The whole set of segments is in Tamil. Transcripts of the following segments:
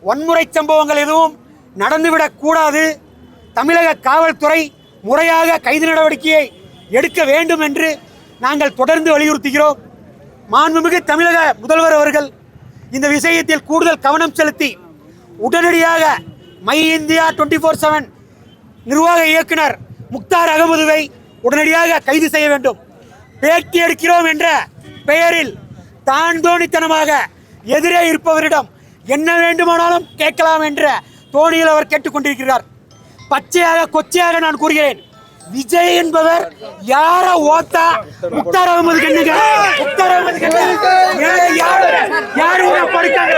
வன்முறை சம்பவங்கள் எதுவும் நடந்துவிடக் கூடாது. தமிழக காவல்துறை முறையாக கைது நடவடிக்கையை எடுக்க வேண்டும் என்று நாங்கள் தொடர்ந்து வலியுறுத்துகிறோம். மாண்புமிகு தமிழக முதல்வர் அவர்கள் இந்த விஷயத்தில் கூடுதல் கவனம் செலுத்தி உடனடியாக மை இந்தியா 24/7 நிர்வாக இயக்குனர் முக்தார் அகமதுவை உடனடியாக கைது செய்ய வேண்டும். பேட்டி எடுக்கிறோம் என்ற பெயரில் தான் தோணித்தனமாக எதிரே இருப்பவரிடம் என்ன வேண்டுமானாலும் கேட்கலாம் என்ற தோணியில் அவர் கேட்டுக்கொண்டிருக்கிறார். பச்சையாக கொச்சையாக நான் கூறுகிறேன், விஜய் என்பவர் யார ஓத்தா முக்தார் அகமது கண்ணுங்க முக்தார் அகமது யாரு படுக்காங்க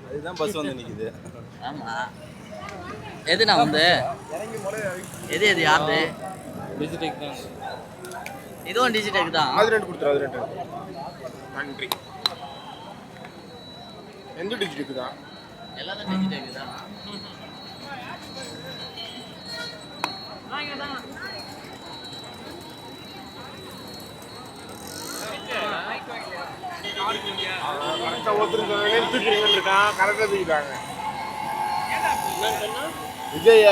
அதுதான் பஸ் வந்து நிக்குது. ஆமா, எதுனா வந்து எது யாரு டிஜிடெக் தான், இதுவும் டிஜிடெக் தான். அது ரெண்டு கொடுத்துரு, அது ரெண்டு நன்றி. எந்த டிஜிடெக் தான்? எல்லாரும் டிஜிடெக் தான். விஜய்